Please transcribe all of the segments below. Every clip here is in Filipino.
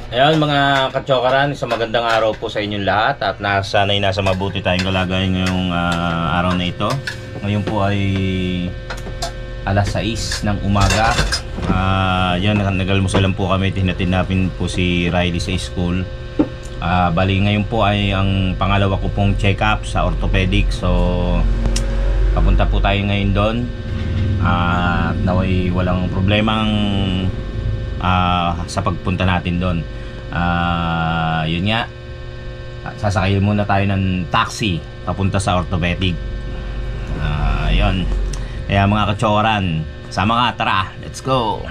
Ayan mga katsokaran, isang magandang araw po sa inyong lahat at sana'y nasa mabuti tayong kalagayan ngayong araw na ito. Ngayon po ay alas 6 ng umaga. Yan, nagalmusalan po kami, tinatin namin po si Riley sa school. Bali ngayon po ay ang pangalawa ko pong check-up sa orthopedic. So papunta po tayo ngayon doon at naway walang problemang sa pagpunta natin doon. Yun nga, sasakay muna tayo ng taxi papunta sa orthopedic. Yun. Kaya mga katsoran, sama ka, tara, let's go.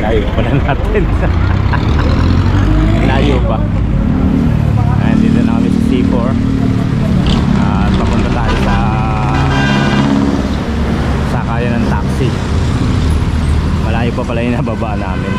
Layo pa na natin. Layo pa. Dito na kami sa C4 at papunta tayo sa sakayan ng taxi. Malayo pa pala yung nababa namin.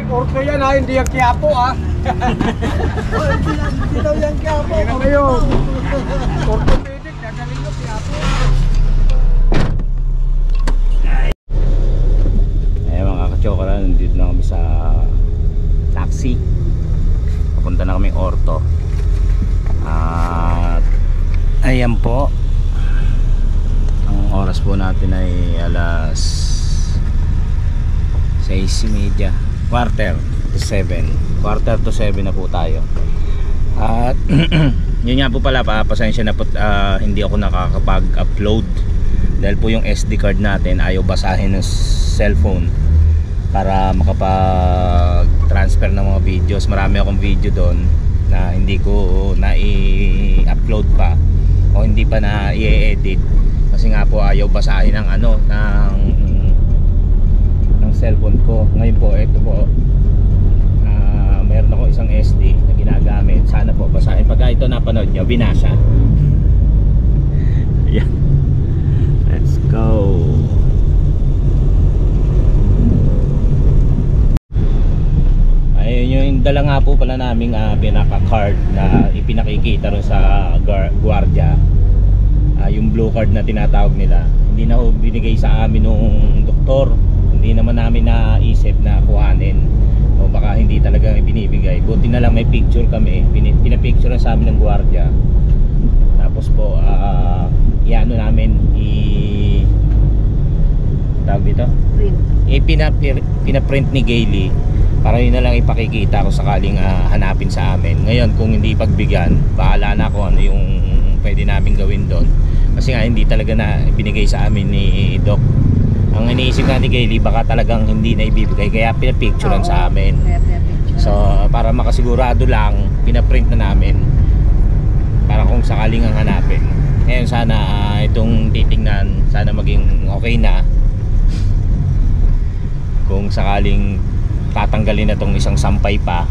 Orto yan ha, hindi yung Quiapo ha. Hindi daw yung Quiapo. Hindi na kayo. Orthopedic, nagaling yung Quiapo. Mga kachokaran, nandito na kami sa taxi. Papunta na kami orto. At ayan po, ang oras po natin ay alas 6:30, quarter to 7 na po tayo. At yun nga po pala, pasensya na po, hindi ako nakakapag-upload dahil po yung SD card natin ayaw basahin ng cellphone para makapag-transfer ng mga videos. Marami akong video doon na hindi ko na i-upload pa o hindi pa na i-edit kasi nga po ayaw basahin ng ng cellphone ko. Ngayon po, ito po, meron ako isang SD na ginagamit. Sana po basahin. Pagka ito napanood nyo, binasa. Ayan. Let's go. Ayun yung dala nga po pala naming pinaka-card na ipinakikita rin sa guardia. Yung blue card na tinatawag nila. Hindi na ho binigay sa amin nung doktor. Hindi naman namin naisip na kuhanin. O baka hindi talaga ibinibigay. Buti na lang may picture kami. Pinapicture na sa amin ng guardia. Tapos po iano namin tawag dito? Print. Pinaprint ni Gailey Para yun na lang ipakikita ko sakaling hanapin sa amin. Ngayon kung hindi pagbigyan, bahala na kung ano yung pwede namin gawin doon. Kasi nga hindi talaga na binigay sa amin ni Doc. Ang iniisip nga ni Kaylee, baka talagang hindi na ibibigay, kaya pinapicturean sa amin. So para makasigurado lang, pinaprint na namin para kung sakaling ang hanapin. Ngayon sana itong titingnan, sana maging okay na. Kung sakaling tatanggalin na tong isang sampay pa.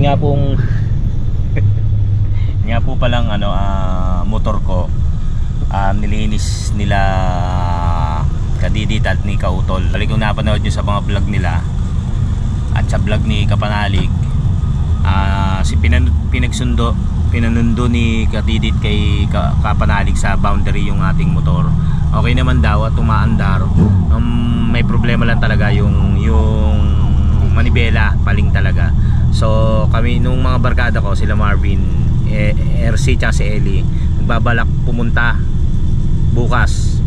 Nga pong nga po palang motor ko nilinis nila Kadidit at ni Kautol. Balik kung napanood nyo sa mga vlog nila at sa vlog ni Kapanalig, pinanundo ni Kadidit kay Kapanalig sa boundary yung ating motor. Okay naman daw at tumaandar. May problema lang talaga yung manibela, paling talaga. So kami nung mga barkada ko, sila Marvin, RC tsaka si Ellie, nagbabalak pumunta bukas.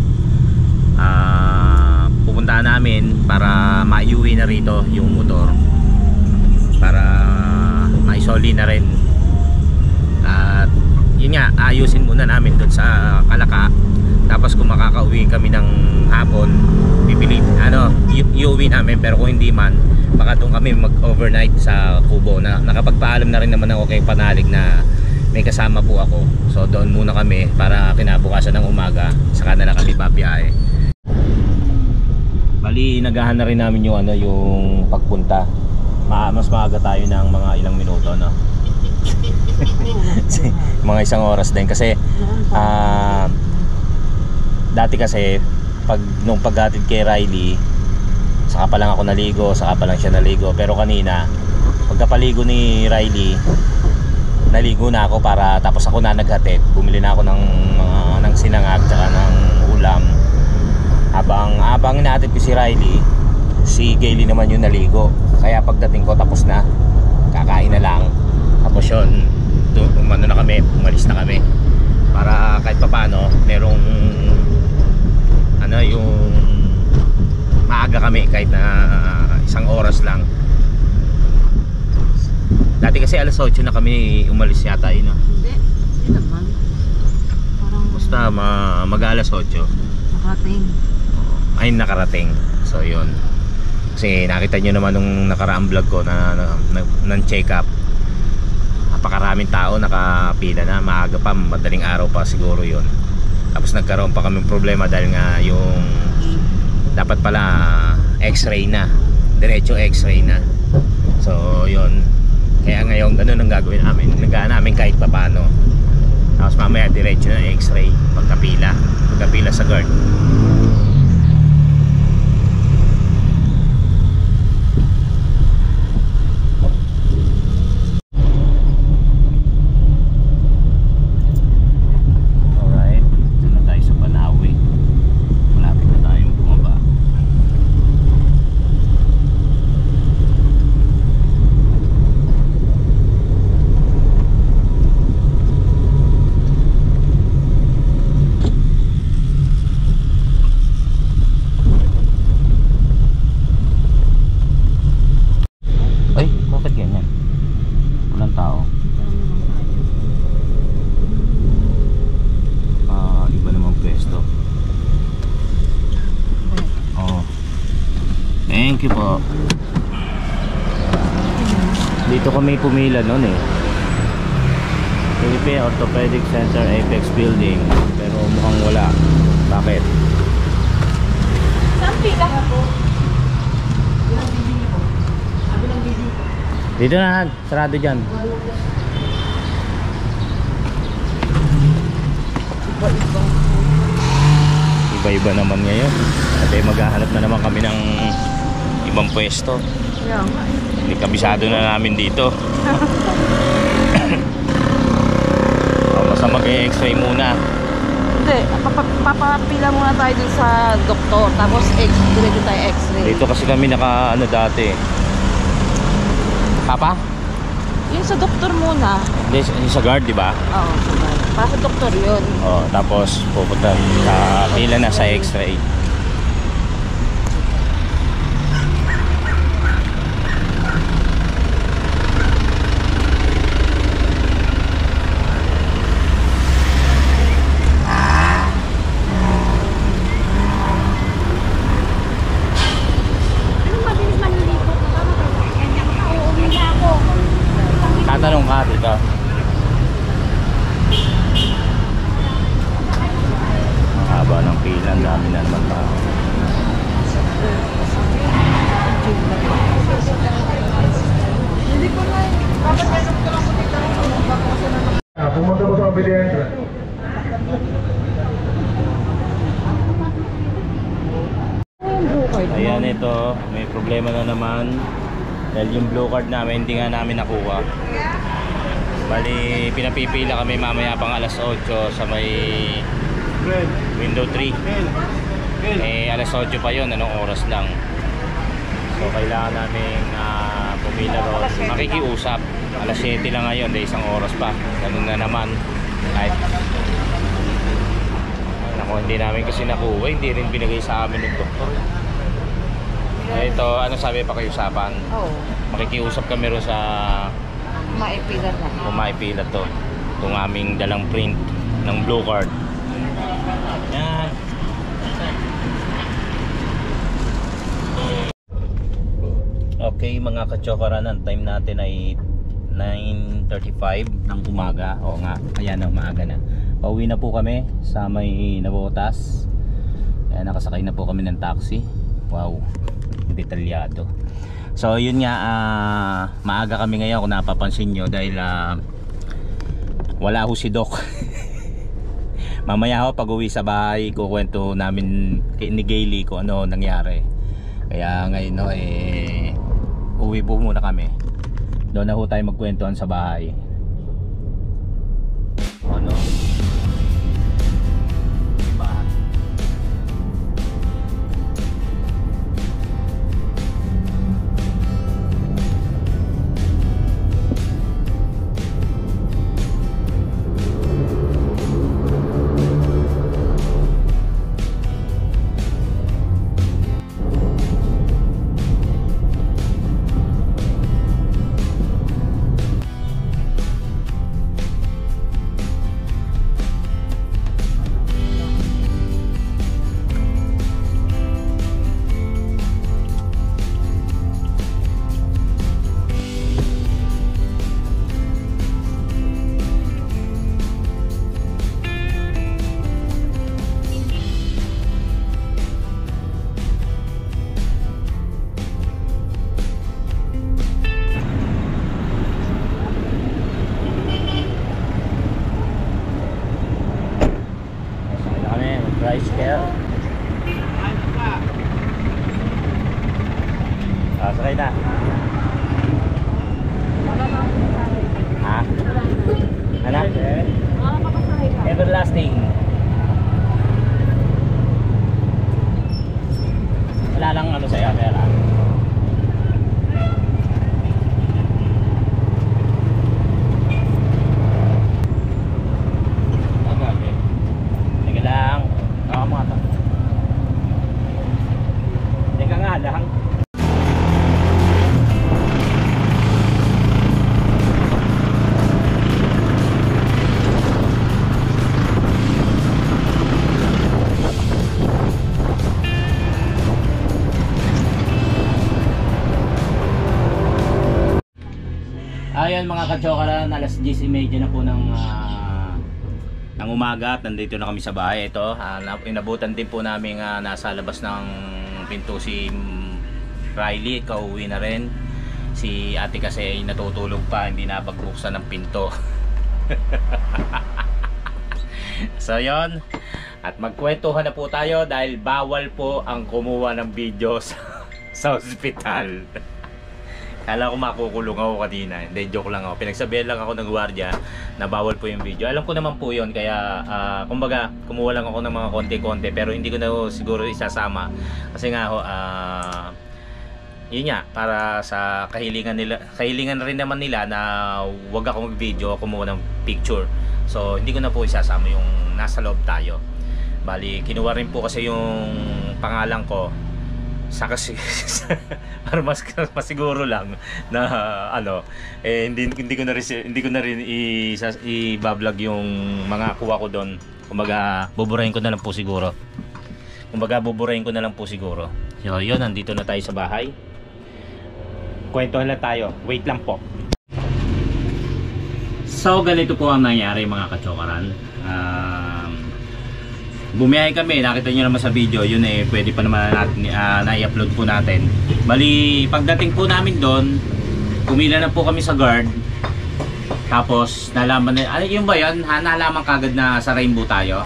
Pupuntahan namin para maiuwi na rito yung motor, para maisoli na rin. At yun nga, ayusin muna namin doon sa Kalaka. Tapos kung makakauwi kami ng hapon, iuwi namin. Pero kung hindi man, baka doon kami mag-overnight sa Kubo. Nakapagpaalam na rin naman ako kay Panalig na may kasama po ako. So doon muna kami para kinabukasan ng umaga, saka na lang kami pabiyahe. Bali, nagahan na rin namin yung yung pagpunta. Mas maaga tayo ng mga ilang minuto, no? Mga isang oras din kasi dati kasi nung paghatid kay Riley, saka pa lang ako naligo, saka pa lang siya naligo. Pero kanina, pagkapaligo ni Riley, naligo na ako para tapos ako na naghatid. Bumili na ako ng sinangag tsaka ng ulam. Habang inaatid ko si Riley, si Kaylee naman yung naligo. Kaya pagdating ko tapos na, kakain na lang. Tapos yun, umalis na kami para kahit papano merong yung maaga kami kahit na isang oras lang. Dati kasi alas 8 na kami umalis yata yun, no? Hindi naman. Parang Basta mag-alas 8 nakarating. ay nakarating. So yun, kasi nakita nyo naman nung nakaraang vlog ko na ng check up, napakaraming tao nakapila na, maaga pa, madaling araw pa siguro yun. Tapos nagkaroon pa kaming problema dahil nga yung dapat pala x-ray na, diretso x-ray na. So yun, kaya ngayon ganun ang gagawin namin, nagaan namin kahit papano. Tapos mamaya diretso na x-ray pagkapila sa guard. Thank you po. Dito kami pumila noon eh. Philippine Orthopedic Center, Apex Building. Pero mukhang wala. Bakit? Saan pila? Dito na, sarado dyan. Iba-iba naman ngayon. At maghahanap na naman kami ng ibang pwesto. Yeah. Hindi kabisado na namin dito. Basta mag-e-x-ray muna. Hindi, papapila muna tayo dun sa doktor. Tapos diretso tayo x-ray. Dito kasi kami naka ano dati. Papa? Yung sa doktor muna. Hindi, sa guard, di ba? Oo, para sa doktor yun. Oh, tapos pupunta sa pila na sa x-ray. Tatanong ka dito. Ang haba ng pila, ang dami na naman tao. Pumunta ko sa obedience. Ayan, ito, may problema na naman dahil yung blue card namin hindi nga namin nakuha. Bali, pinapipila kami mamaya pang alas 8 sa may window 3. Alas 8 pa yon, anong oras lang. So kailangan namin pumila ron. Makikiusap. Alas 7 lang ngayon, dahil isang oras pa. Ganun na naman. Kahit ako, hindi namin kasi nakuha, hindi rin binigay sa amin ng doktor. Ito, ano sabi pa kayo usapan? Oo. Makikiusap kami rin sa Maipila na. kung maipila to. Itong aming dalang print ng blue card. Yan. Okay mga kachokaran, ang time natin ay 9:35 ng umaga. Oo nga, ayan na, maaga na. Pauwi na po kami sa may Navotas. Ayan, nakasakay na po kami ng taxi. Wow, detalyado. So yun nga, maaga kami ngayon kung napapansin nyo dahil wala ho si Doc. Mamaya ho pag uwi sa bahay kukwento namin ni Gailey kung ano nangyari. Kaya ngayon no, uwi po muna kami. Doon na ho tayo magkwentuhan sa bahay. Ano? Diba? Rice care. Sakay na. Ha? Anak? Everlasting. Wala lang ano sa'yo, pera. Sige lang. Teka nga lang. ayun mga kachokaran, alas 10:30 na po ng umaga at nandito na kami sa bahay. Ito, inabutan din po namin nasa labas ng pinto si Riley, kauwi na rin. Si ate kasi ay natutulog pa, hindi napagbuksan ng pinto. So yon, at magkwentuhan na po tayo dahil bawal po ang kumuha ng video sa ospital. Kala ko makukulong ako kanina. Hindi, joke lang ako. Pinagsabihan lang ako ng gwardiya na bawal po yung video. Alam ko naman po yun. Kaya, kumbaga, kumuha lang ako ng mga konti-konti. Pero hindi ko na siguro isasama. Kasi nga, yun nga, para sa kahilingan nila. Kahilingan rin naman nila na wag ako mag-video, kumuha ng picture. So, hindi ko na po isasama yung nasa loob tayo. Bali, kinuha rin po kasi yung pangalan ko sa kasi para mas siguro lang na hindi ko na rin i-vlog yung mga kuha ko doon. Kumbaga buburahin ko na lang po siguro. So yun, nandito na tayo sa bahay. Kwentuhan lang tayo. Wait lang po. So ganito po ang nangyari mga kachokaran. Bumiyahe kami, nakita nyo naman sa video, yun pwede pa naman natin na-i-upload po natin. Bali, pagdating po namin doon, pumila na po kami sa guard. Tapos, nalaman na, yung ba yan? Nalaman kagad na sa rainbow tayo.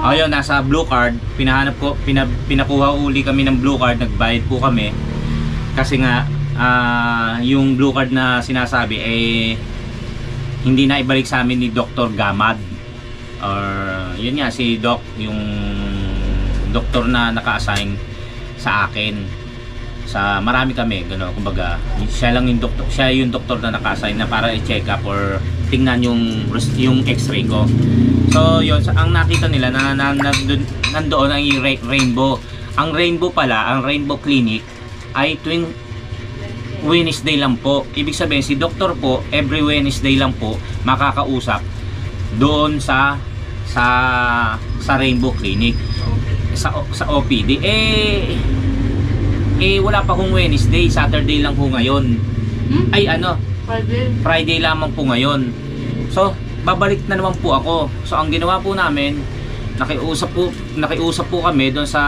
Ayun, nasa blue card, pinahanap ko, pinakuha uli kami ng blue card, nagbayad po kami. Kasi nga, yung blue card na sinasabi, hindi na ibalik sa amin ni Dr. Gamad. Or yun nga, si Doc, yung doktor na naka-assign sa akin. Sa marami kami, gano'n, kumbaga, siya yung doktor na naka-assign na para i-check up or tingnan yung x-ray ko. So yun, ang nakita nila na nandoon ang rainbow. Ang rainbow pala, ang rainbow clinic ay tuwing Wednesday lang po. Ibig sabihin, si doktor po every Wednesday lang po makakausap doon sa Rainbow Clinic, sa OPD. Wala pa hong Wednesday, Saturday lang po ngayon. Friday lamang po ngayon. So babalik na naman po ako. So ang ginawa po namin, nakiusap po kami doon sa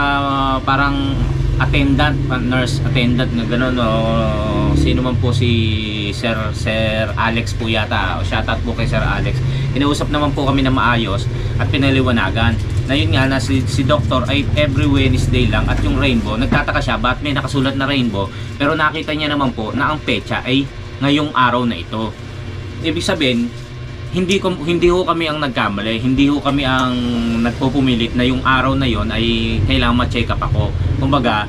parang attendant, nurse attendant na gano'n, sino man po, si Sir Alex po yata, o shoutout po kay Sir Alex. Kinausap naman po kami na maayos at pinaliwanagan na yun nga, na si Doctor ay every Wednesday lang, at yung rainbow, nagtataka siya ba't may nakasulat na rainbow, pero nakita niya naman po na ang petsa ay ngayong araw na ito. Ibig sabihin, hindi ho kami ang nagkamali, hindi ho kami ang nagpupumilit na yung araw na yon ay kailangan ma-check up ako. Kumbaga,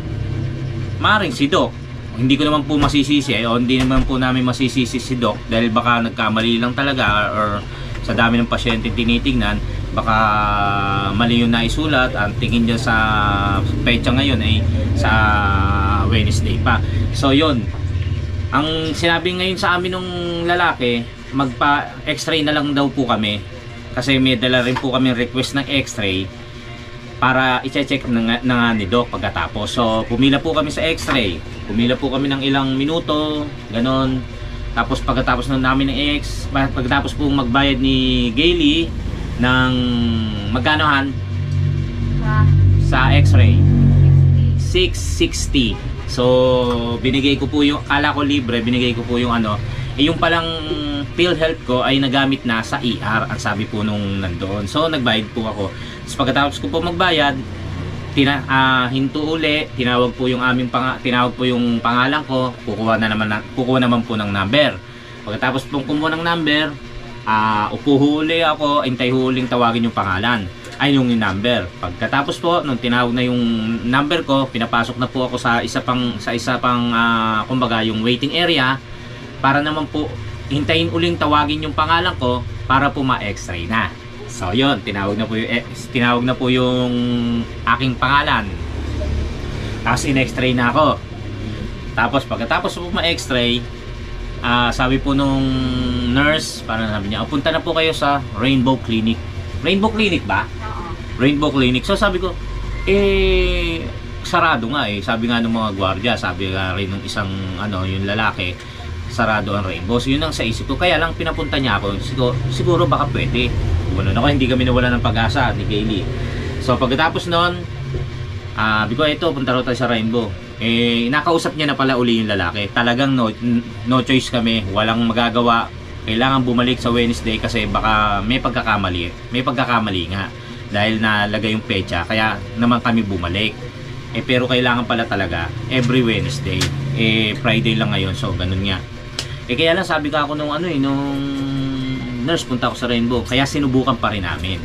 maaaring si Doc, hindi ko naman po masisisi, o hindi naman po namin masisisi si Doc dahil baka nagkamali lang talaga, or sa dami ng pasyente tinitingnan, baka mali yung naisulat. Ang tingin niya sa petsa ngayon ay sa Wednesday pa. So yun, ang sinabi ngayon sa amin ng lalaki, magpa-x-ray na lang daw po kami kasi may dala rin po kami request ng x-ray para i-check na nga ni Doc pagkatapos. So pumila po kami sa x-ray, pumila po kami ng ilang minuto, ganon. Tapos pagkatapos na namin ng pagkatapos po magbayad ni Gailey ng magkanohan sa x-ray, 660. So binigay ko po yung, kala ko libre, binigay ko po yung yung palang PhilHealth ko ay nagamit na sa ER, ang sabi po nung nandoon. So nagbayad po ako. So pagkatapos ko po magbayad, hinto uli, tinawag po yung pangalan ko, kukuha naman po ng number. Pagkatapos pong kumuha ng number, upo huli ako, hintay huling tawagin yung pangalan, ay yung number. Pagkatapos po nung tinawag na yung number ko, pinapasok na po ako sa isa pang kumbaga yung waiting area, para naman po hintayin uling tawagin yung pangalan ko para po ma-x-ray na. So yun, tinawag na po yung aking pangalan. Tapos in-x-ray na ako. Tapos pagkatapos po ma-x-ray, sabi po nung nurse, parang sabi niya, punta na po kayo sa Rainbow Clinic. Rainbow Clinic ba? Rainbow Clinic. So sabi ko, sarado nga Sabi nga ng mga gwardiya, sabi nga rin ng isang yung lalaki, sarado ang Rainbow. So yun ang sa isip ko. Kaya lang pinapunta niya ako. Siguro baka pwede. Ganoon ako, hindi kami nawala ng pag-asa ni Kaylee. So pagkatapos noon, sabi ko, ito, punta raw tayo sa Rainbow. Nakausap niya na pala uli yung lalaki. Talagang no choice kami. Walang magagawa. Kailangan bumalik sa Wednesday kasi baka may pagkakamali. May pagkakamali nga. Dahil nalagay yung pecha. Kaya naman kami bumalik. Pero kailangan pala talaga every Wednesday. Friday lang ngayon. So ganun nga. Kaya lang sabi ka ako nung nurse, punta ako sa Rainbow. Kaya sinubukan pa rin namin.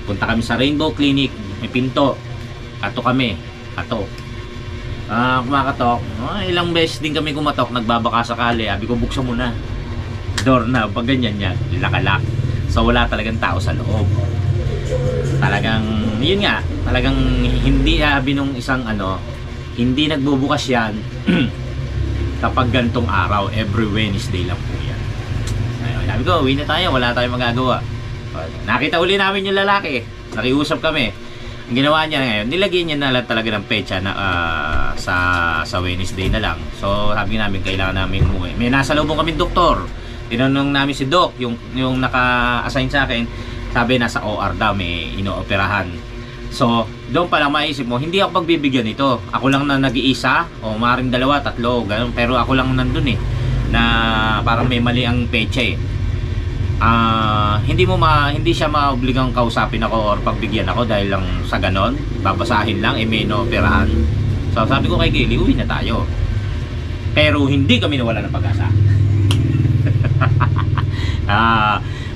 Punta kami sa Rainbow Clinic. May pinto. Ato kami. Ato. Kumakatok. Ilang beses din kami kumatok. Nagbabaka sakali. Sabi ko, buksan mo na. Door na. Pag ganyan yan. Lakalak. So wala talagang tao sa loob. Talagang, yun nga. Talagang hindi sabi nung isang hindi nagbubukas yan kapag gantong araw. Every Wednesday lang po yan. Ayun, sabi ko, uwi na tayo. Wala tayong magagawa. Nakita uli namin yung lalaki. Nakiusap kami. Ang ginawa niya ngayon, nilagyan niya na lang talaga ng pecha na sa Wednesday na lang. So sabi namin, kailangan namin umuwi. May nasa lubong kami doktor. Tinanong namin si Doc, yung naka-assign sa akin. Sabi nasa OR daw, may inooperahan. So doon pa lang maisip mo, hindi ako pagbibigyan ito. Ako lang na nag-iisa, o maaaring dalawa, tatlo, ganun. Pero ako lang nandun na parang may mali ang pecha hindi siya maobligang kausapin ako or pagbigyan ako dahil lang sa ganon, babasahin lang, may inooperahan. So sabi ko kay Kaylee, uwi na tayo. Pero hindi kami nawala ng pag-asa.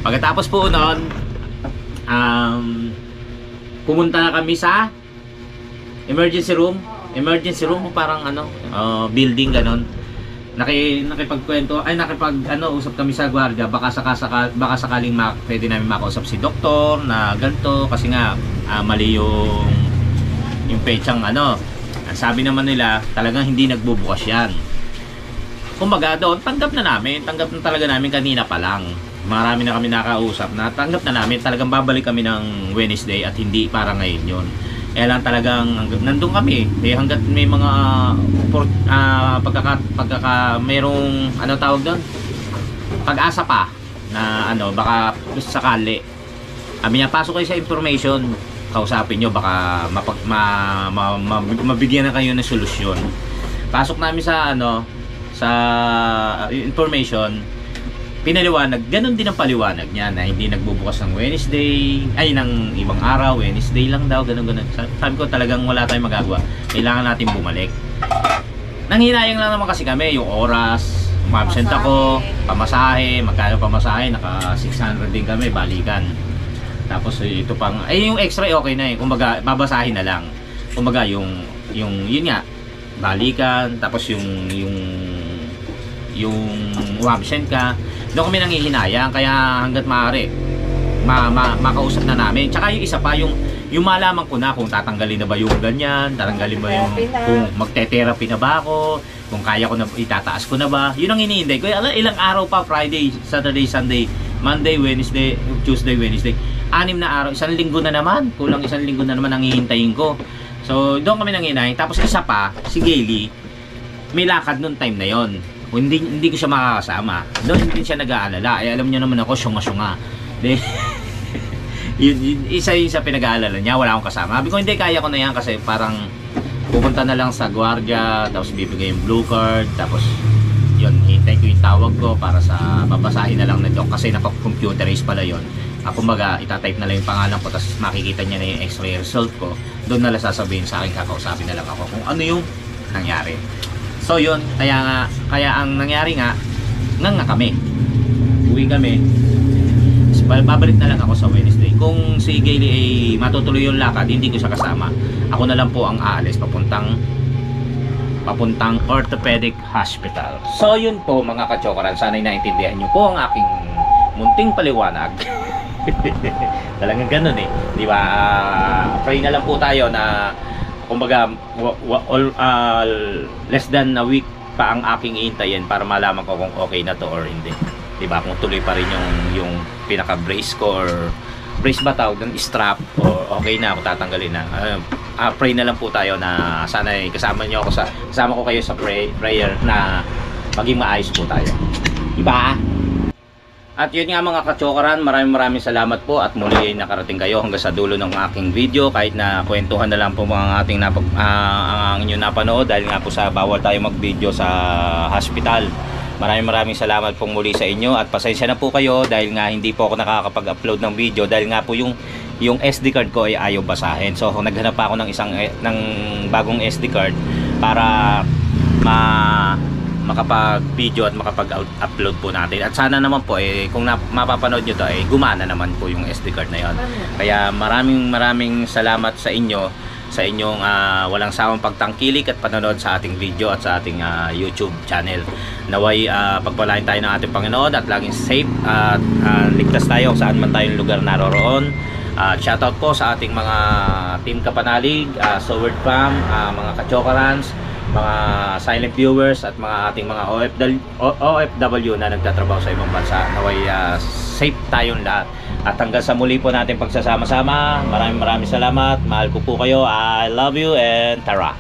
Pagkatapos po noon, pumunta na kami sa emergency room. Emergency room, parang building ganon. Nakipagkwento, usap kami sa gwardiya, baka sakaling pwede namin makausap si doktor na ganito kasi nga mali yung pechang Ang sabi naman nila, talagang hindi nagbubukas yan. Kumbaga doon, tanggap na talaga namin kanina pa lang. Marami na kami nakausap na tanggap na namin, talagang babalik kami ng Wednesday at hindi para ngayon yun. Kaya lang talagang nandun kami hanggat may mga merong tawag doon, pag-asa pa na baka sakali kami niya, pasok kayo sa information, kausapin nyo, baka mabigyan na kayo ng solusyon. Pasok namin sa sa information, pinaliwanag, ganun din ang paliwanag niya na hindi nagbubukas ng Wednesday, ng ibang araw, Wednesday lang daw, ganun. Sabi ko talagang wala tayong magagawa. Kailangan natin bumalik. Nanghinayang lang naman kasi kami, yung oras, umabsent ako, pamasahe, magkano pamasahe, naka 600 din kami, balikan. Tapos ito pang, yung extra okay na kumbaga, babasahin na lang. Kumbaga, yun nga, balikan, tapos yung umabsent ka. Doon kami nanghihinayang, kaya hanggat maaari makausap na namin. Tsaka yung isa pa, yung malaman ko na kung tatanggalin na ba yung ganyan, tatanggalin ba yung kung magte-therapy na ba ako, kung kaya ko na itataas ko na ba. Yun ang iniintay ko. Ilang araw pa, Friday, Saturday, Sunday, Monday, Wednesday, Tuesday, Wednesday. 6 na araw, 1 linggo na naman. Kulang 1 linggo na naman ang hihintayin ko. So doon kami nanghihinayang. Tapos isa pa, si Kaylee, may lakad noon time na yon. Hindi ko siya makakasama. Doon hindi siya nag-aalala. Alam niyo naman ako, syunga-syunga. Isa sa pinag-aalala niya, wala akong kasama. Sabi ko, hindi, kaya ko na yan kasi parang pupunta na lang sa gwardiya, tapos bibigay yung blue card, tapos yun, hintay ko yung tawag ko para sa babasahin na lang na doc kasi naka-computerize pala yun. Kumbaga, itatype na lang yung pangalan ko, tapos makikita niya na yung x-ray result ko. Doon na lang sasabihin sa akin, kakausapin na lang ako kung ano yung nangyari. So yun, kaya ang nangyari nga kami. Uwi kami. Babalik na lang ako sa Wednesday. Kung si Kaylee ay matutuloy yung lakad, hindi ko siya kasama. Ako na lang po ang aalis papuntang orthopedic hospital. So yun po mga kachokaran, sana'y naintindihan nyo po ang aking munting paliwanag. Talagang ganun di ba? Pray na lang po tayo na kumbaga less than a week pa ang aking iintayin para malaman ko kung okay na to or hindi, diba? Kung tuloy pa rin yung pinaka brace ko or brace ba tawag ng strap o okay na ako, tatanggalin na. Pray na lang po tayo na sana kasama ko kayo sa prayer na maging maayos po tayo. Diba? At yun nga mga kachokaran, maraming salamat po at muli ay nakarating kayo hanggang sa dulo ng aking video, kahit na kwentuhan na lang po mga ating ang inyong napanood dahil nga po sa bawal tayo mag video sa hospital. Maraming salamat pong muli sa inyo at pasensya na po kayo dahil nga hindi po ako nakakapag-upload ng video dahil nga po yung SD card ko ay ayaw basahin. So naghanap pa ako ng bagong SD card para makapag-video at makapag-upload po natin. At sana naman po kung mapapanood nyo to gumana naman po yung SD card na yon. Kaya maraming salamat sa inyo sa inyong walang sawang pagtangkilik at panonood sa ating video at sa ating YouTube channel. Naway pagpalain tayo ng ating Panginoon at laging safe at ligtas tayo saan man tayong lugar naroroon. Shoutout po sa ating mga Team Kapanalig, Soward Fam, mga Kachokarans, mga silent viewers at mga ating mga OFW na nagtatrabaho sa ibang bansa. Naway safe tayong lahat. At hanggang sa muli po natin pagsasama-sama. Maraming salamat. Mahal ko po kayo. I love you and tara.